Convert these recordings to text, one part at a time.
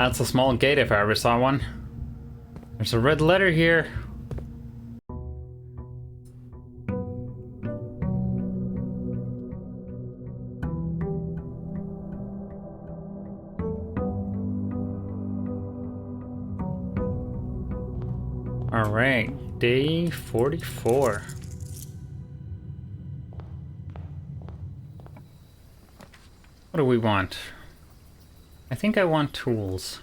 That's a small gate if I ever saw one. There's a red letter here. Alright, day 44. What do we want? I think I want tools.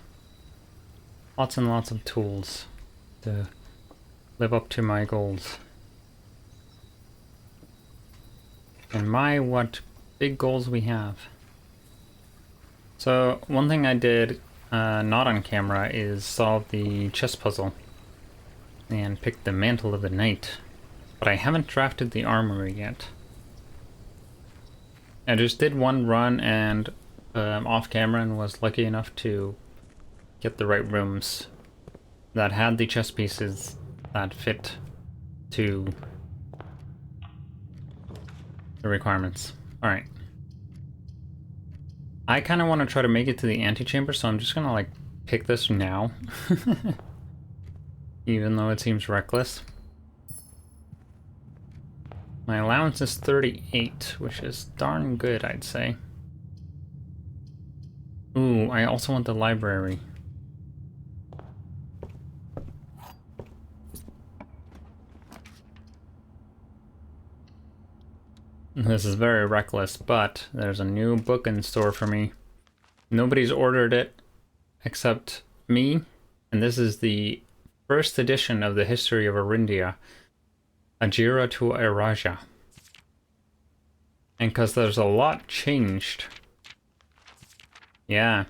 Lots and lots of tools to live up to my goals. And my, what big goals we have. So, one thing I did not on camera is solve the chess puzzle and pick the Mantle of the Knight. But I haven't drafted the armory yet. I just did one run and off camera and was lucky enough to get the right rooms that had the chess pieces that fit to the requirements. Alright. I kind of want to try to make it to the antechamber, so I'm just gonna like pick this now. Even though it seems reckless. My allowance is 38, which is darn good, I'd say. Ooh, I also want the library. This is very reckless, but there's a new book in store for me. Nobody's ordered it except me, and this is the first edition of the History of Orindia, genre-defying. And because there's a lot changed. Yeah.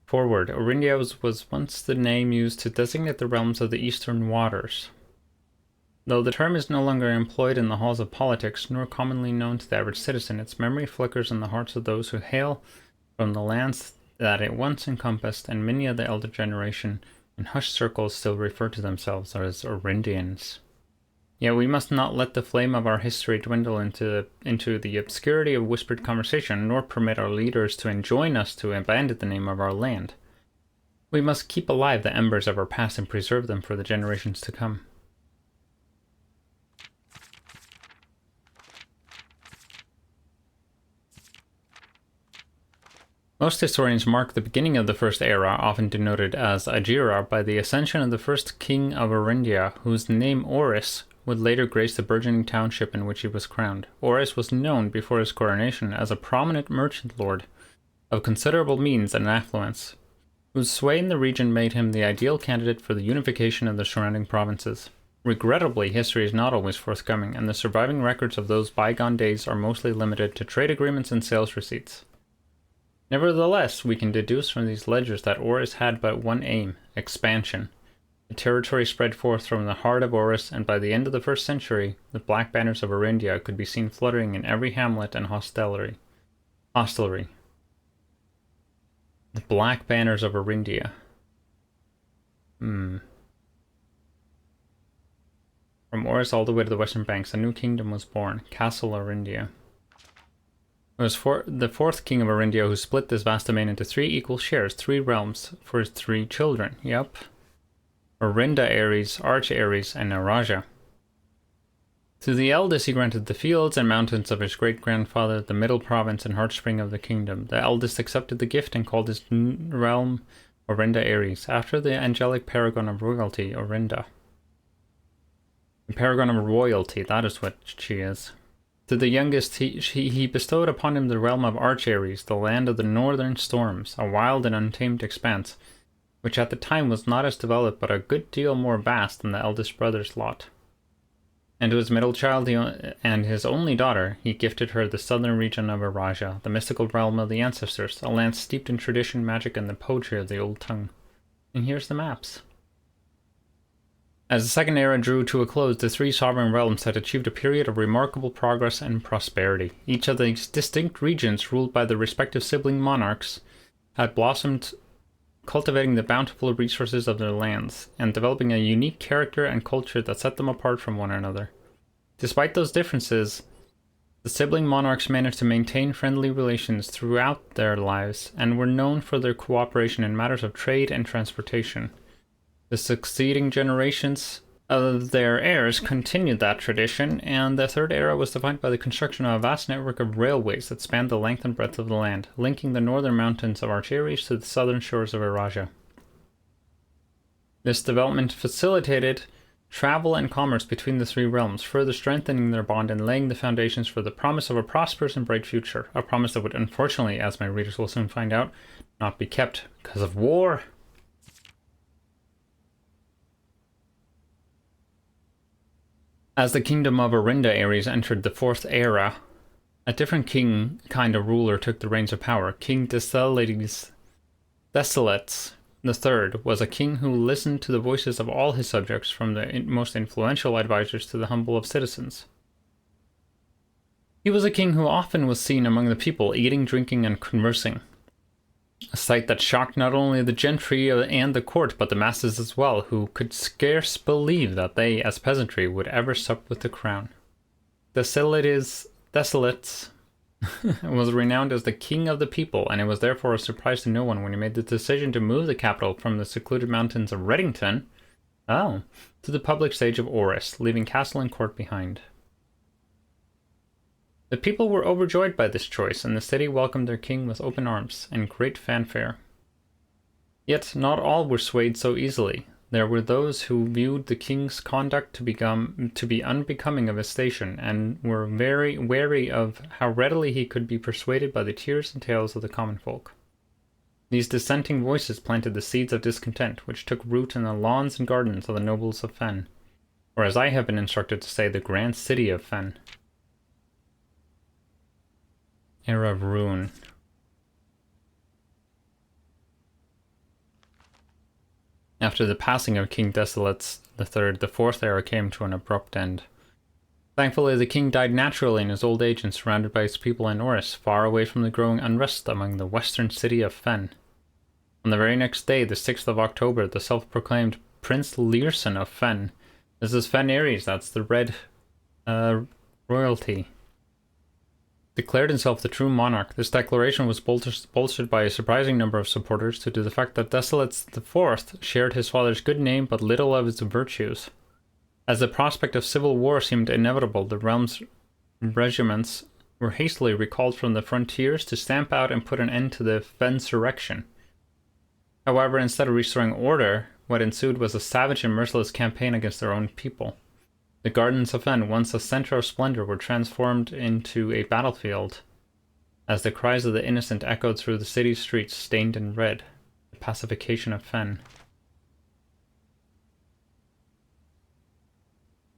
Forward. Orindia was once the name used to designate the realms of the eastern waters. Though the term is no longer employed in the halls of politics, nor commonly known to the average citizen, its memory flickers in the hearts of those who hail from the lands that it once encompassed, and many of the elder generation in hushed circles still refer to themselves as Orindians. Yet we must not let the flame of our history dwindle into the obscurity of whispered conversation, nor permit our leaders to enjoin us to abandon the name of our land. We must keep alive the embers of our past and preserve them for the generations to come. Most historians mark the beginning of the First Era, often denoted as Agira, by the ascension of the first king of Orindia, whose name Oris would later grace the burgeoning township in which he was crowned. Oris was known before his coronation as a prominent merchant lord of considerable means and affluence, whose sway in the region made him the ideal candidate for the unification of the surrounding provinces. Regrettably, history is not always forthcoming, and the surviving records of those bygone days are mostly limited to trade agreements and sales receipts. Nevertheless, we can deduce from these ledgers that Oris had but one aim: expansion. The territory spread forth from the heart of Oris, and by the end of the 1st century, the black banners of Orindia could be seen fluttering in every hamlet and hostelry. The black banners of Orindia. From Oris all the way to the western banks, a new kingdom was born, Castle Orindia. It was the 4th king of Orindia who split this vast domain into 3 equal shares, 3 realms, for his 3 children. Yep. Orinda Ares, Arch Ares, and Naraja. To the eldest he granted the fields and mountains of his great-grandfather, the middle province and heartspring of the kingdom. The eldest accepted the gift and called his realm Orinda Ares, after the angelic paragon of royalty, Orinda. The paragon of royalty, that is what she is. To the youngest, he bestowed upon him the realm of Arch Ares, the land of the northern storms, a wild and untamed expanse, which at the time was not as developed but a good deal more vast than the eldest brother's lot. And to his middle child and his only daughter, he gifted her the southern region of Araja, the mystical realm of the ancestors, a land steeped in tradition, magic, and the poetry of the old tongue. And here's the maps. As the Second Era drew to a close, the 3 sovereign realms had achieved a period of remarkable progress and prosperity. Each of these distinct regions, ruled by the respective sibling monarchs, had blossomed, cultivating the bountiful resources of their lands, and developing a unique character and culture that set them apart from one another. Despite those differences, the The sibling monarchs managed to maintain friendly relations throughout their lives and were known for their cooperation in matters of trade and transportation. The succeeding generations of their heirs continued that tradition, and the third era was defined by the construction of a vast network of railways that spanned the length and breadth of the land, linking the northern mountains of Archeris to the southern shores of Eurasia. This development facilitated travel and commerce between the three realms, further strengthening their bond and laying the foundations for the promise of a prosperous and bright future, a promise that would unfortunately, as my readers will soon find out, not be kept because of war. As the kingdom of Orindia Ares entered the fourth era, a different king kind of ruler took the reins of power. King Desolates III was a king who listened to the voices of all his subjects, from the most influential advisors to the humble of citizens. He was a king who often was seen among the people, eating, drinking, and conversing. A sight that shocked not only the gentry and the court, but the masses as well, who could scarce believe that they, as peasantry, would ever sup with the crown. Desolates was renowned as the king of the people, and it was therefore a surprise to no one when he made the decision to move the capital from the secluded mountains of Reddington, to the public stage of Oris, leaving castle and court behind. The people were overjoyed by this choice, and the city welcomed their king with open arms and great fanfare. Yet not all were swayed so easily. There were those who viewed the king's conduct to be unbecoming of his station, and were very wary of how readily he could be persuaded by the tears and tales of the common folk. These dissenting voices planted the seeds of discontent, which took root in the lawns and gardens of the nobles of Fen, or as I have been instructed to say, the grand city of Fen. Era of Ruin. After the passing of King Desolates III, the fourth era came to an abrupt end. Thankfully, the king died naturally in his old age and surrounded by his people in Oris, far away from the growing unrest among the western city of Fen. On the very next day, the 6th of October, the self-proclaimed Prince Learson of Fen, this is Fen Ares, that's the red royalty, declared himself the true monarch. This declaration was bolstered by a surprising number of supporters due to the fact that Desolates IV shared his father's good name but little of his virtues. As the prospect of civil war seemed inevitable, the realm's regiments were hastily recalled from the frontiers to stamp out and put an end to the Fensurrection. However, instead of restoring order, what ensued was a savage and merciless campaign against their own people. The gardens of Fen, once a center of splendor, were transformed into a battlefield, as the cries of the innocent echoed through the city's streets, stained in red. The pacification of Fen.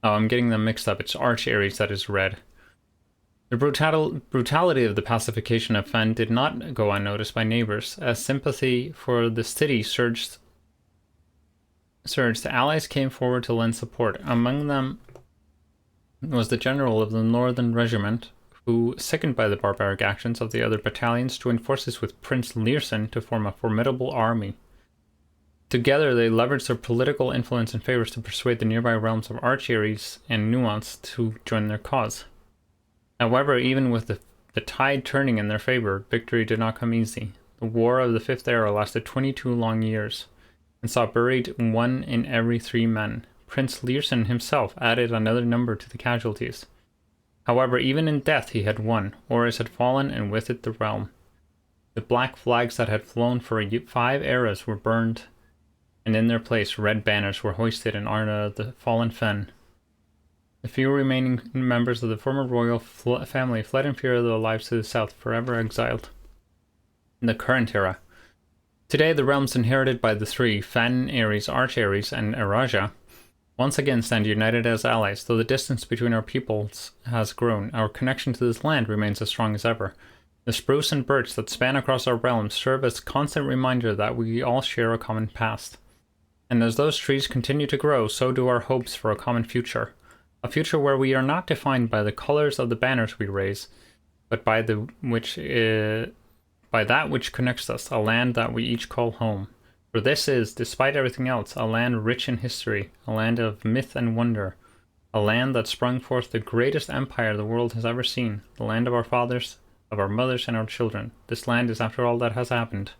Oh, I'm getting them mixed up. It's Arch Ares that is red. The brutality of the pacification of Fen did not go unnoticed by neighbors. As sympathy for the city surged, the allies came forward to lend support. Among them was the general of the Northern Regiment, who, sickened by the barbaric actions of the other battalions, joined forces with Prince Learson to form a formidable army. Together, they leveraged their political influence and favors to persuade the nearby realms of Arch Ares and Nuance to join their cause. However, even with the tide turning in their favor, victory did not come easy. The War of the Fifth Era lasted 22 long years, and saw buried 1 in every 3 men. Prince Learson himself added another number to the casualties. However, even in death he had won. Oris had fallen, and with it the realm. The black flags that had flown for 5 eras were burned, and in their place red banners were hoisted in honor of the fallen Fen. The few remaining members of the former royal family fled in fear of their lives to the south, forever exiled. In the current era, today the realms inherited by the three, Fen, Ares, Arch Ares, and Eurasia, once again stand united as allies. Though the distance between our peoples has grown, our connection to this land remains as strong as ever. The spruce and birch that span across our realms serve as constant reminder that we all share a common past. And as those trees continue to grow, so do our hopes for a common future. A future where we are not defined by the colors of the banners we raise, but by that which connects us, a land that we each call home. For this is, despite everything else, a land rich in history, a land of myth and wonder, A land that sprung forth the greatest empire the world has ever seen. The land of our fathers, of our mothers, and our children. This land is, after all that has happened,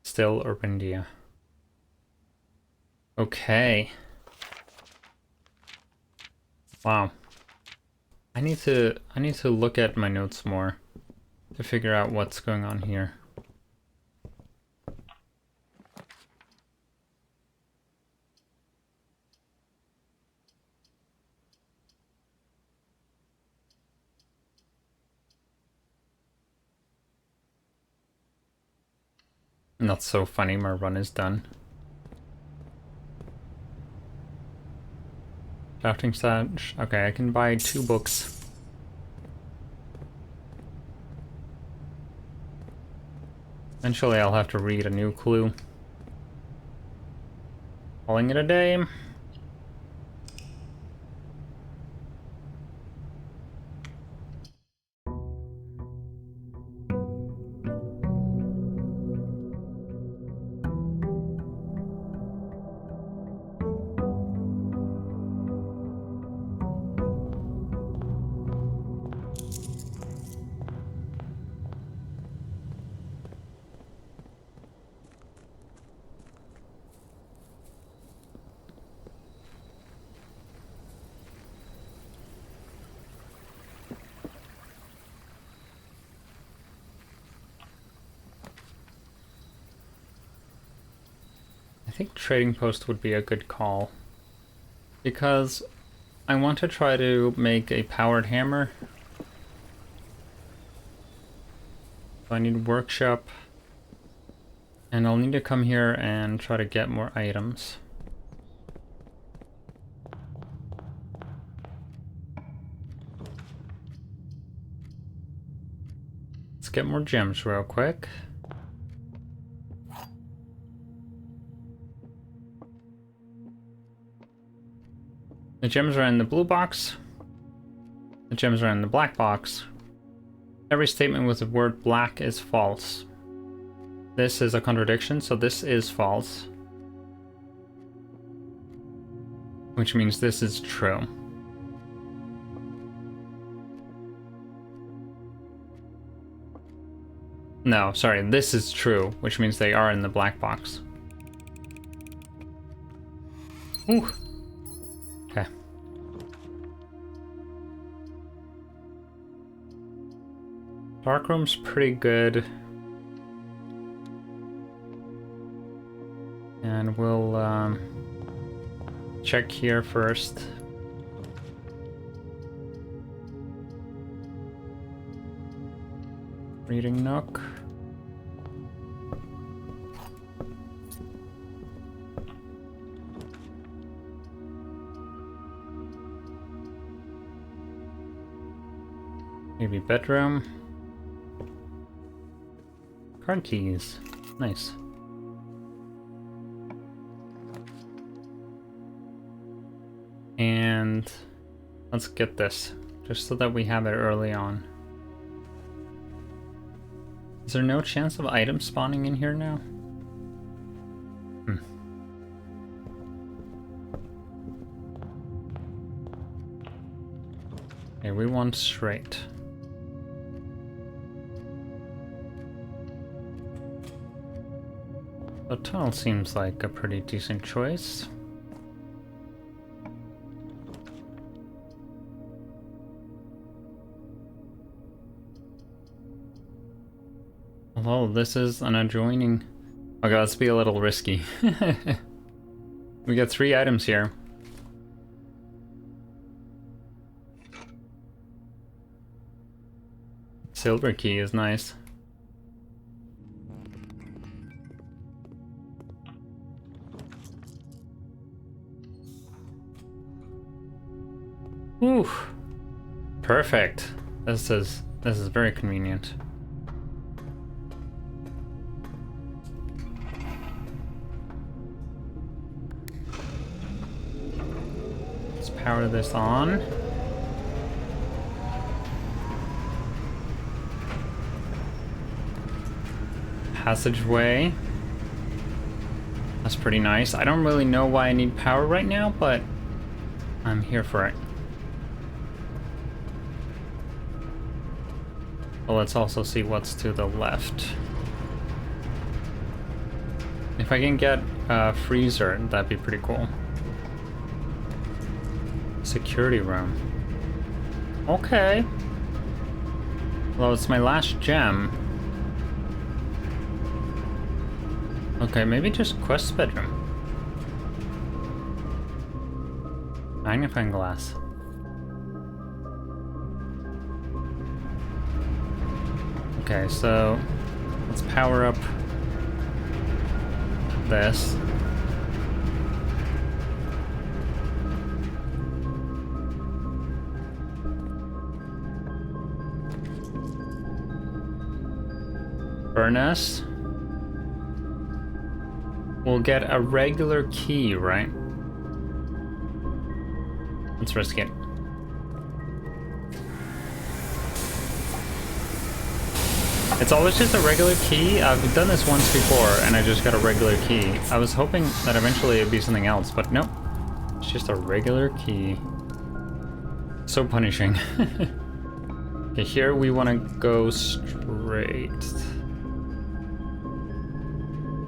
still Orindia. Okay. Wow. I need to look at my notes more to figure out what's going on here. Not so funny, my run is done. Crafting stash. Okay, I can buy 2 books. Eventually I'll have to read a new clue. Calling it a day. I think trading post would be a good call, because I want to try to make a powered hammer. So I need workshop, and I'll need to come here and try to get more items. Let's get more gems real quick. The gems are in the blue box. The gems are in the black box. Every statement with the word black is false. This is a contradiction, so this is false. Which means this is true. No, sorry, this is true, which means they are in the black box. Ooh. Okay. Darkroom's pretty good. And we'll check here first. Reading nook. Maybe bedroom. Card keys. Nice. And let's get this, just so that we have it early on. Is there no chance of items spawning in here now? Okay, we want straight. The tunnel seems like a pretty decent choice. Although this is an adjoining... Okay, let's be a little risky. We got 3 items here. Silver key is nice. Ooh, perfect. This is very convenient. Let's power this on. Passageway. That's pretty nice. I don't really know why I need power right now, but I'm here for it. Well, let's also see what's to the left. If I can get a freezer, that'd be pretty cool. Security room. Okay. Well, it's my last gem. Okay, maybe just quest bedroom. Magnifying glass. Okay, so let's power up this. Furnace. We'll get a regular key, right? Let's risk it. It's always just a regular key. I've done this once before and I just got a regular key. I was hoping that eventually it'd be something else, but nope. It's just a regular key. So punishing. Okay, here we want to go straight.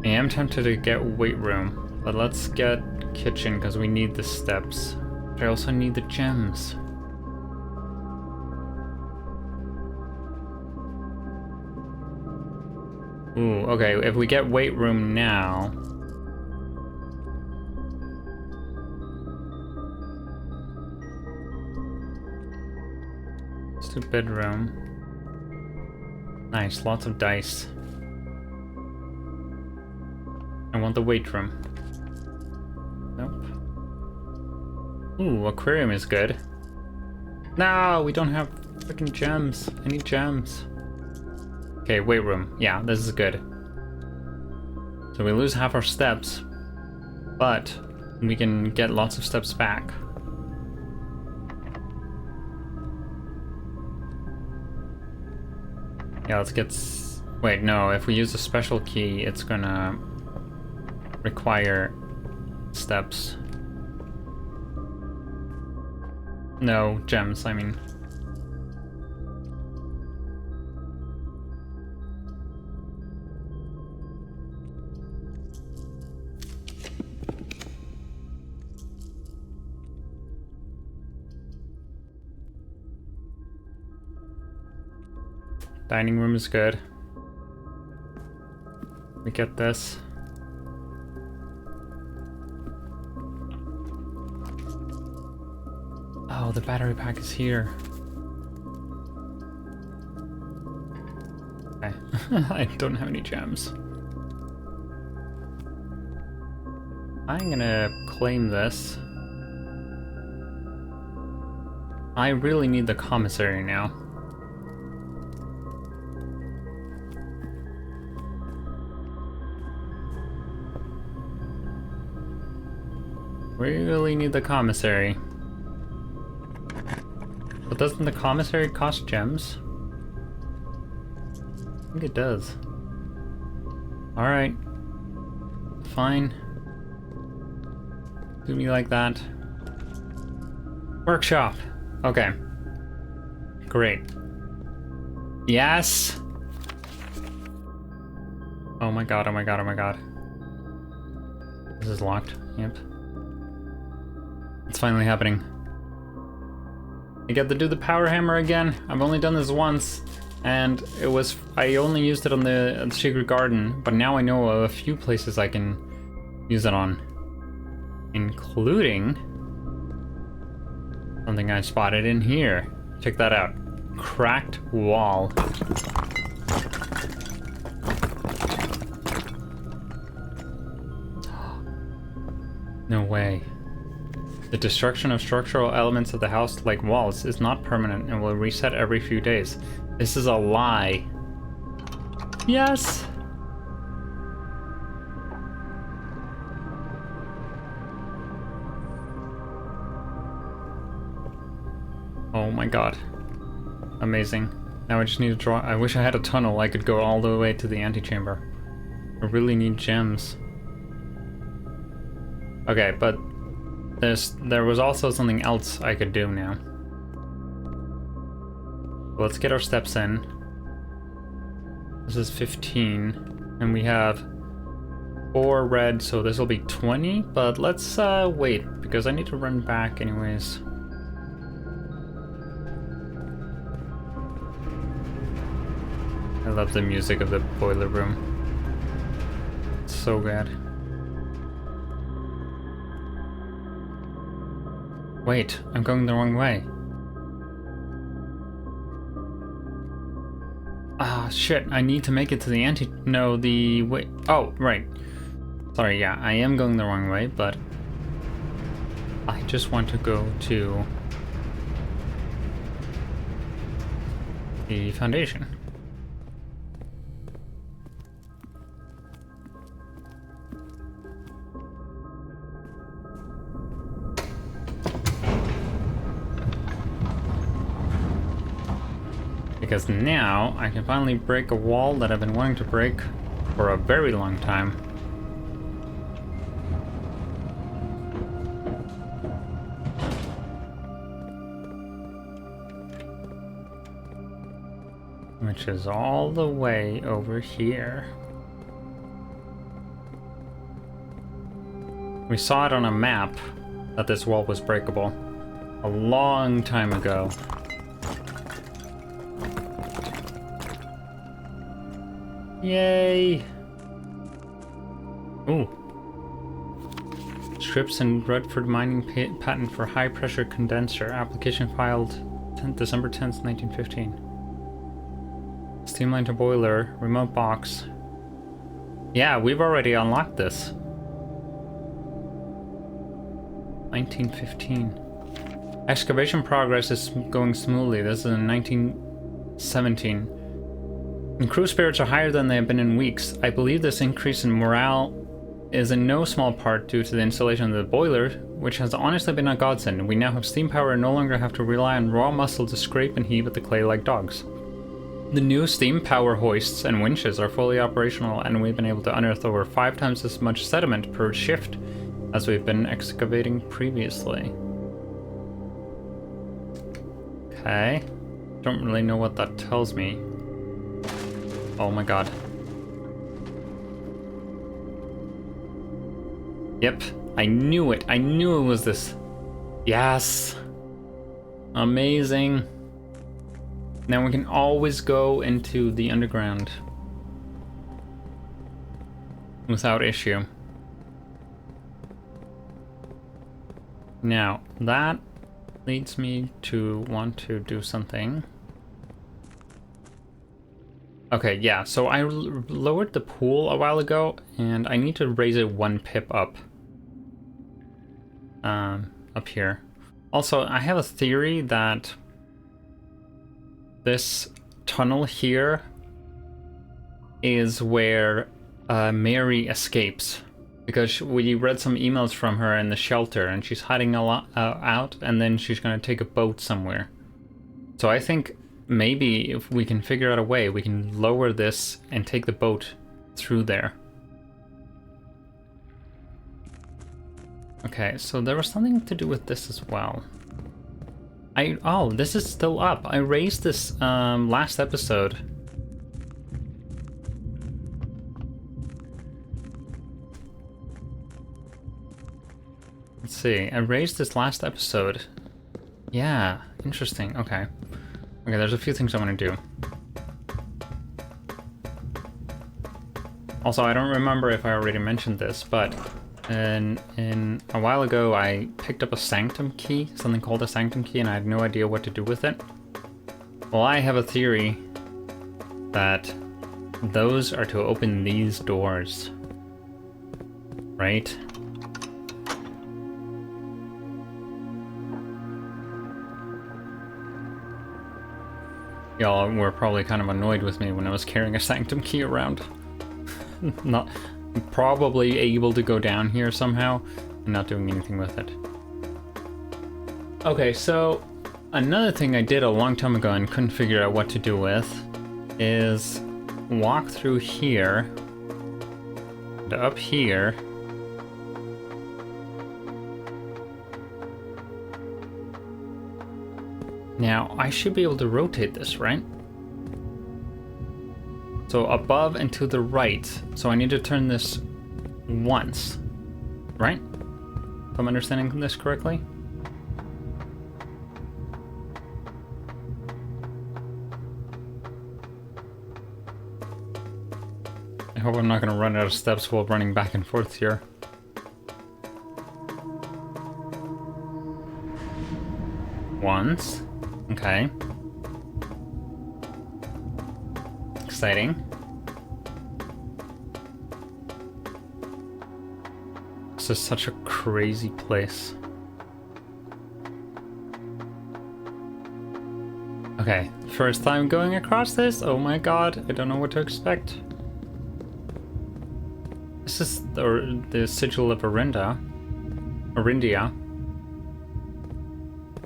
I am tempted to get weight room, but let's get kitchen because we need the steps. I also need the gems. Ooh, okay, if we get weight room now... Let's do bedroom. Nice, lots of dice. I want the weight room. Nope. Ooh, aquarium is good. No, we don't have freaking gems. I need gems. Okay, weight room. Yeah, this is good. So we lose half our steps, but we can get lots of steps back. Yeah, let's get... Wait, no, if we use a special key, it's gonna require steps. No, gems, I mean. Dining room is good. We get this. Oh, the battery pack is here. Okay. I don't have any gems. I'm gonna claim this. I really need the commissary now. Really need the commissary. But doesn't the commissary cost gems? I think it does. Alright. Fine. Do me like that. Workshop. Okay. Great. Yes! Oh my god, oh my god, oh my god. This is locked. Yep. It's finally happening. I get to do the power hammer again. I've only done this once, and it was... I only used it on the secret garden, but now I know of a few places I can use it on. Including... something I spotted in here. Check that out. Cracked wall. No way. The destruction of structural elements of the house, like walls, is not permanent and will reset every few days. This is a lie. Yes! Oh my god. Amazing. Now I just need to draw... I wish I had a tunnel I could go all the way to the antechamber. I really need gems. Okay, but... there was also something else I could do now. Let's get our steps in. This is 15. And we have 4 red, so this will be 20. But let's wait, because I need to run back anyways. I love the music of the boiler room. It's so good. Wait, I'm going the wrong way. Ah, shit, I need to make it to the no, the way. Oh, right. Sorry, yeah, I am going the wrong way, but I just want to go to the foundation. Because now I can finally break a wall that I've been wanting to break for a very long time. Which is all the way over here. We saw it on a map that this wall was breakable a long time ago. Yay! Ooh. Scripps and Redford mining patent for high pressure condenser. Application filed December 10th, 1915. Steamline to boiler. Remote box. Yeah, we've already unlocked this. 1915. Excavation progress is going smoothly. This is in 1917. And crew spirits are higher than they have been in weeks. I believe this increase in morale is in no small part due to the installation of the boiler, which has honestly been a godsend. We now have steam power and no longer have to rely on raw muscle to scrape and heave at the clay like dogs. The new steam power hoists and winches are fully operational, and we've been able to unearth over 5 times as much sediment per shift as we've been excavating previously. Okay. Don't really know what that tells me. Oh my god. Yep, I knew it. I knew it was this. Yes. Amazing. Now we can always go into the underground without issue. Now, that leads me to want to do something. Okay, yeah, so I lowered the pool a while ago, and I need to raise it 1 pip up. Up here. Also, I have a theory that this tunnel here is where Mary escapes. Because we read some emails from her in the shelter, and she's hiding a lot out, and then she's gonna take a boat somewhere. So I think maybe if we can figure out a way, we can lower this and take the boat through there. Okay, so there was something to do with this as well. Oh, this is still up. I raised this last episode. Let's see, I raised this last episode. Yeah, interesting, okay. Okay, there's a few things I want to do. Also, I don't remember if I already mentioned this, but in a while ago I picked up a sanctum key, something called a sanctum key, and I had no idea what to do with it. Well, I have a theory that those are to open these doors. Right? Y'all were probably kind of annoyed with me when I was carrying a sanctum key around. Not probably able to go down here somehow and not doing anything with it. Okay, so another thing I did a long time ago and couldn't figure out what to do with is walk through here to up here. Now, I should be able to rotate this, right? So So above and to the right. So I need to turn this once, right? If I'm understanding this correctly. I hope I'm not going to run out of steps while running back and forth here. Once. Okay. Exciting. This is such a crazy place. Okay, first time going across this. Oh my god, I don't know what to expect. This is the sigil of Orindia.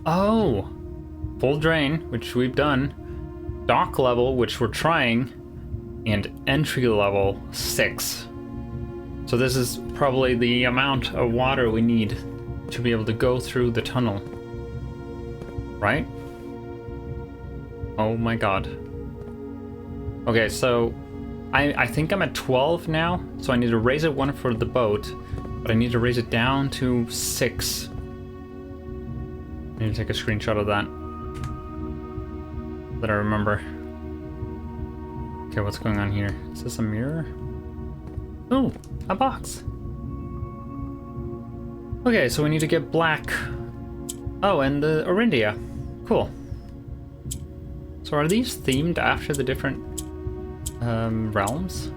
Oh! Full drain, which we've done. Dock level, which we're trying. And entry level 6. So this is probably the amount of water we need to be able to go through the tunnel. Right? Oh my god. Okay, so I think I'm at 12 now, so I need to raise it 1 for the boat, but I need to raise it down to 6. I need to take a screenshot of that I remember. Okay, what's going on here? Is this a mirror? Oh, a box. Okay, so we need to get black. Oh, and the Orindia. Cool. So are these themed after the different realms?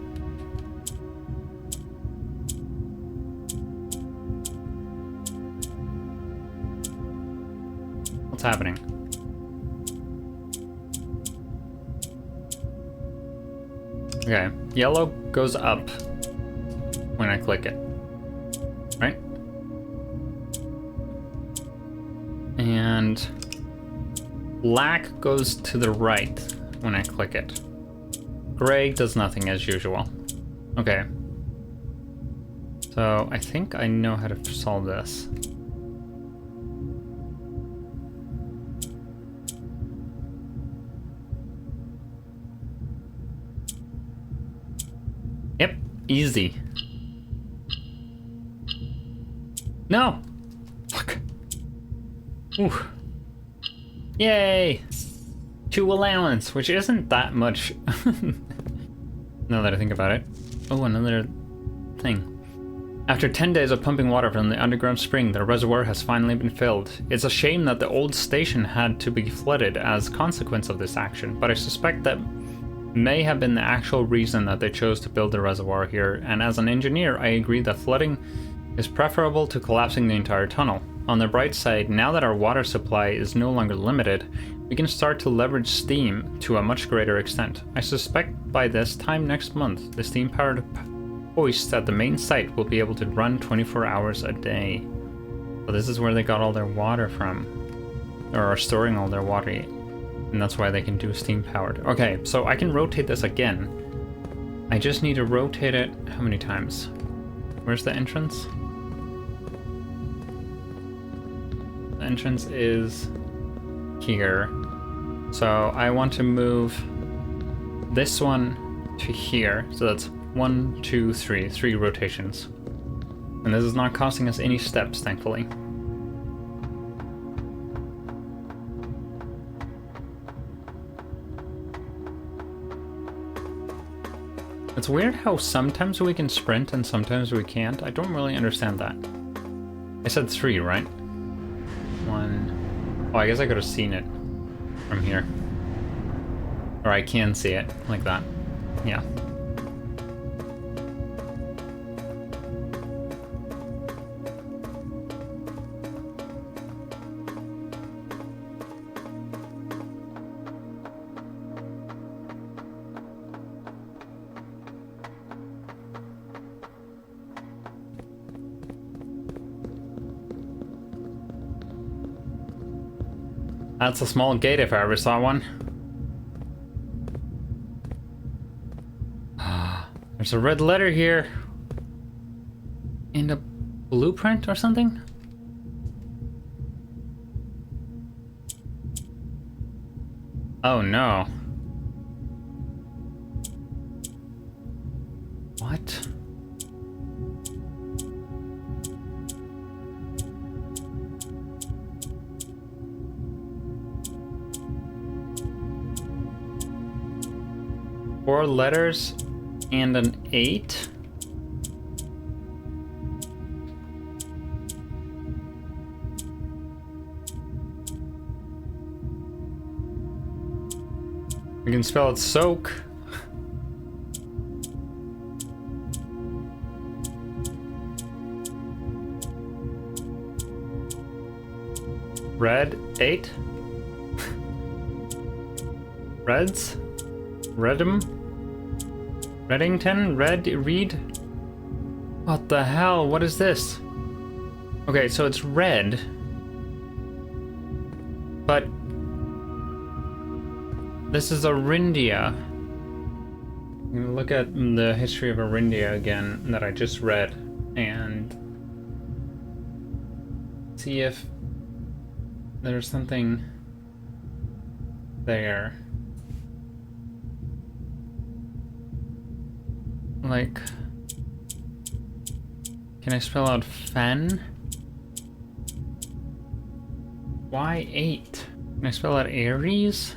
What's happening? Okay, yellow goes up when I click it, right? And black goes to the right when I click it. Gray does nothing as usual. Okay. So I think I know how to solve this. Yep, easy. No! Fuck. Ooh. Yay! 2 allowance, which isn't that much. Now that I think about it. Oh, another thing. After 10 days of pumping water from the underground spring, the reservoir has finally been filled. It's a shame that the old station had to be flooded as a consequence of this action, but I suspect that may have been the actual reason that they chose to build the reservoir here, and as an engineer, I agree that flooding is preferable to collapsing the entire tunnel. On the bright side, now that our water supply is no longer limited, we can start to leverage steam to a much greater extent. I suspect by this time next month, the steam-powered hoists at the main site will be able to run 24 hours a day. So this is where they got all their water from, or are storing all their water, and that's why they can do steam-powered. Okay, so I can rotate this again. I just need to rotate it, how many times? Where's the entrance? The entrance is here. So I want to move this one to here. So that's 1, 2, 3, 3 rotations. And this is not costing us any steps, thankfully. It's weird how sometimes we can sprint and sometimes we can't. I don't really understand that. I said 3, right? 1. Oh, I guess I could have seen it from here. Or I can see it like that. Yeah. That's a small gate if I ever saw one. There's a red letter here. And a blueprint or something? Oh no. 4 letters and an 8. We can spell it soak. Red 8. Reds? Redham? Reddington? Reed? What the hell? What is this? Okay, so it's red. But this is Orindia. I'm gonna look at the History of Orindia again that I just read and see if there's something there. Like, can I spell out fen? Why 8? Can I spell out Aries?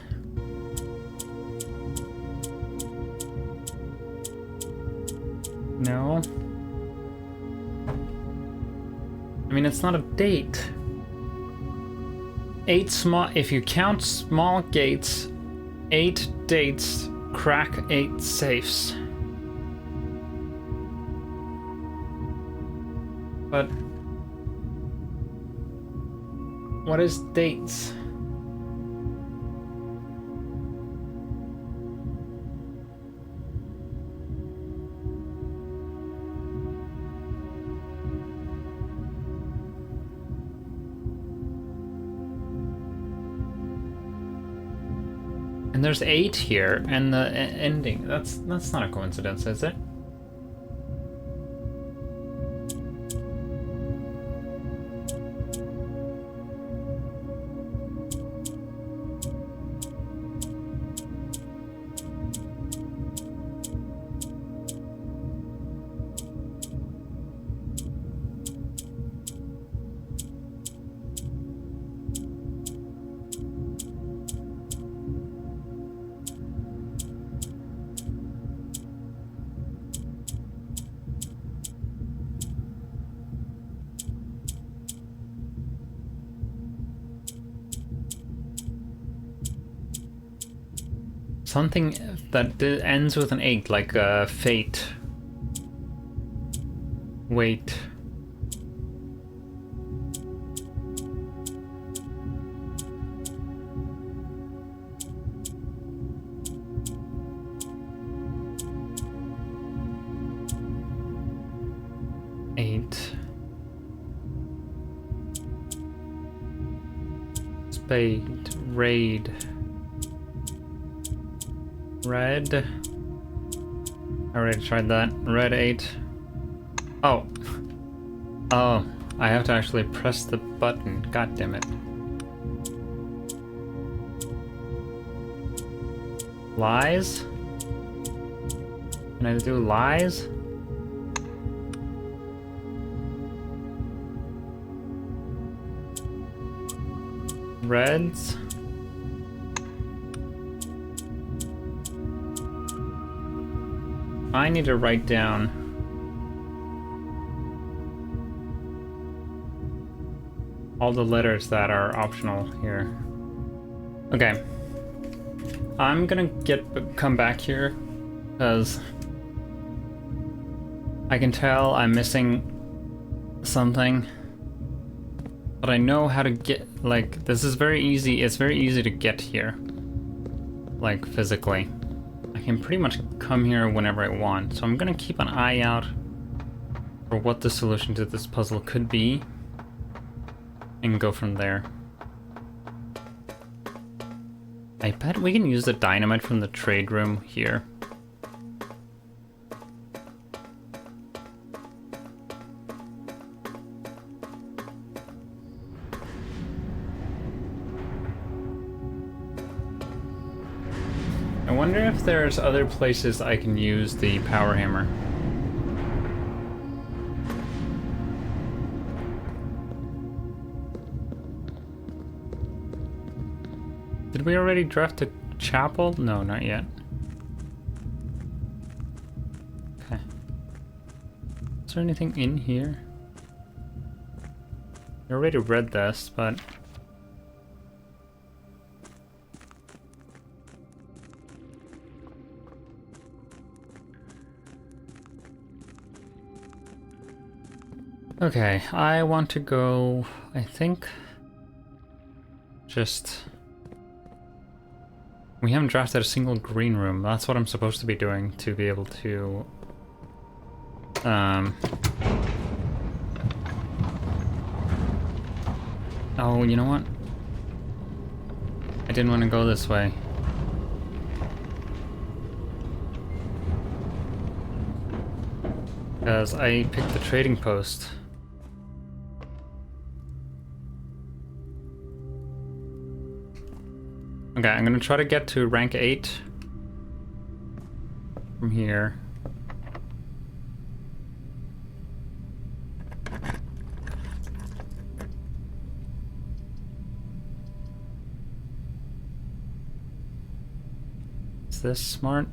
No. I mean, it's not a date. 8 small, if you count small gates, 8 dates, crack 8 safes. But what is dates? And there's 8 here, and the ending. That's not a coincidence, is it? Something that ends with an 8, like fate. Wait. Spade, raid. Red. I already tried that. Red 8. Oh. Oh, I have to actually press the button. God damn it. Lies? Can I do lies? Reds? I need to write down all the letters that are optional here. Okay. I'm gonna come back here because I can tell I'm missing something. But I know how to get, like, this is very easy. It's very easy to get here. Like, physically. I can pretty much come here whenever I want. So I'm gonna keep an eye out for what the solution to this puzzle could be. And go from there. I bet we can use the dynamite from the trade room here. I wonder if there's other places I can use the power hammer. Did we already draft a chapel? No, not yet. there anything in here? I already read this, but... Okay, I want to go, I think, just... We haven't drafted a single green room. That's what I'm supposed to be doing to be able to... Oh, you know what? I didn't want to go this way. Because I picked the trading post. Okay, I'm gonna try to get to rank 8 from here. Is this smart?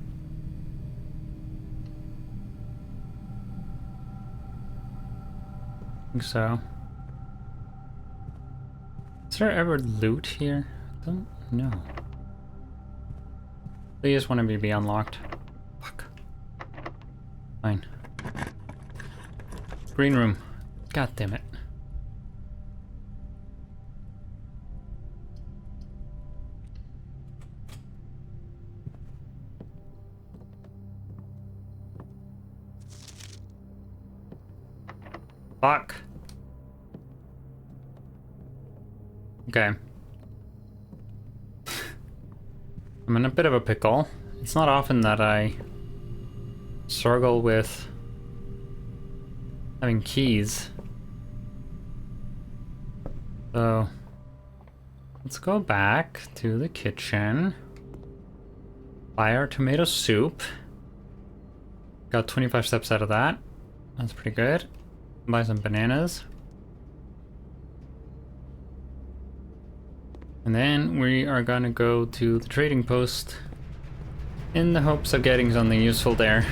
I think so. Is there ever loot here? I don't know. Please want to be unlocked. Fuck. Fine. Green room. God damn it. Fuck. Okay. I'm in a bit of a pickle. It's not often that I struggle with having keys. So let's go back to the kitchen. Buy our tomato soup. Got 25 steps out of that. That's pretty good. Buy some bananas. And then we are gonna go to the trading post in the hopes of getting something useful there.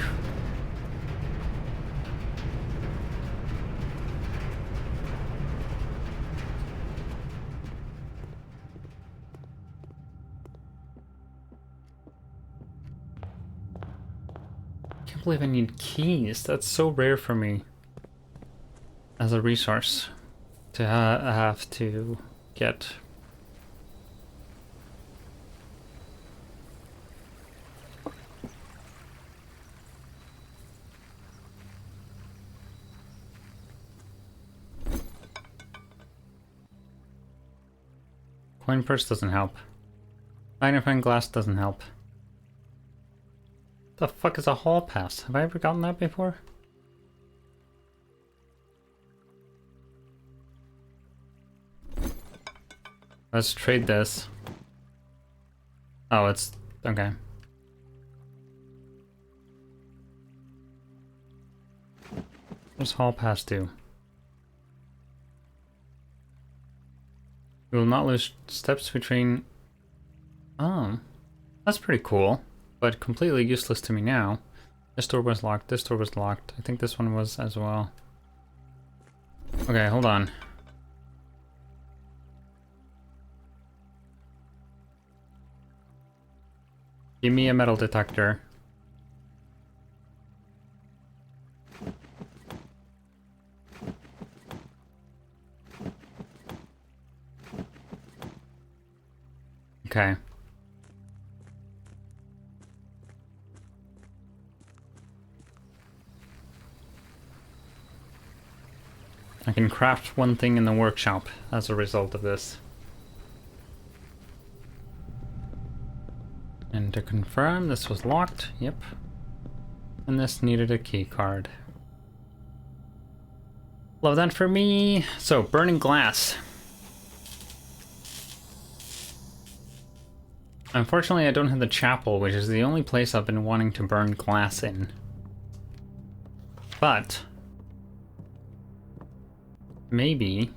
I can't believe I need keys. That's so rare for me as a resource to have to get. Coin purse doesn't help. Magnifying glass doesn't help. The fuck is a hall pass? Have I ever gotten that before? Let's trade this. Oh, it's... okay. What's hall pass do? You will not lose steps between... Oh, that's pretty cool, but completely useless to me now. This door was locked, this door was locked. I think this one was as well. Okay, hold on. Give me a metal detector. Okay. I can craft one thing in the workshop as a result of this. And to confirm, this was locked. Yep. And this needed a key card. Love that for me. So, burning glass. Unfortunately, I don't have the chapel, which is the only place I've been wanting to burn glass in. But maybe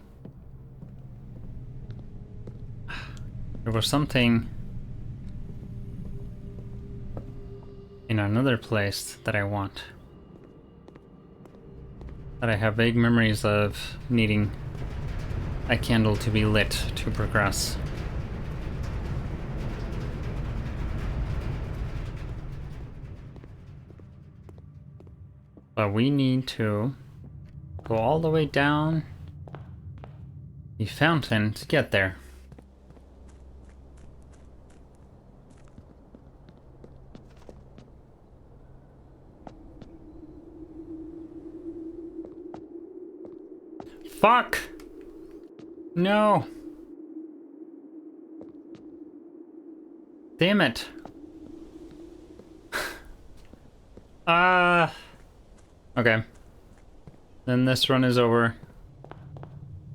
there was something in another place that I want. that I have vague memories of needing a candle to be lit to progress. But we need to go all the way down the fountain to get there. Fuck! No! Damn it. Okay. Then this run is over.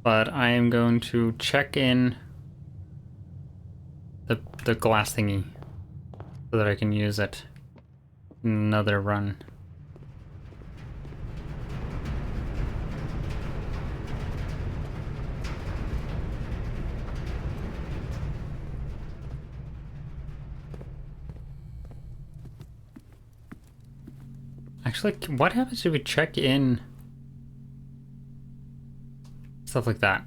But I am going to check in the glass thingy so that I can use it in another run. Actually, what happens if we check in stuff like that?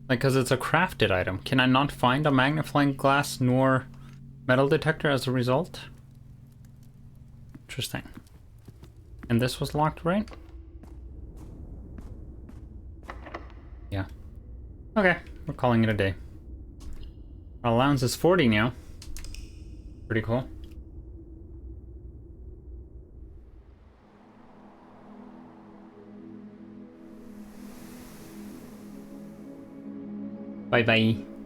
Like, because it's a crafted item. Can I not find a magnifying glass nor metal detector as a result? Interesting. And this was locked, right? Yeah. Okay, we're calling it a day. Our allowance is 40 now. Pretty cool. Bye-bye.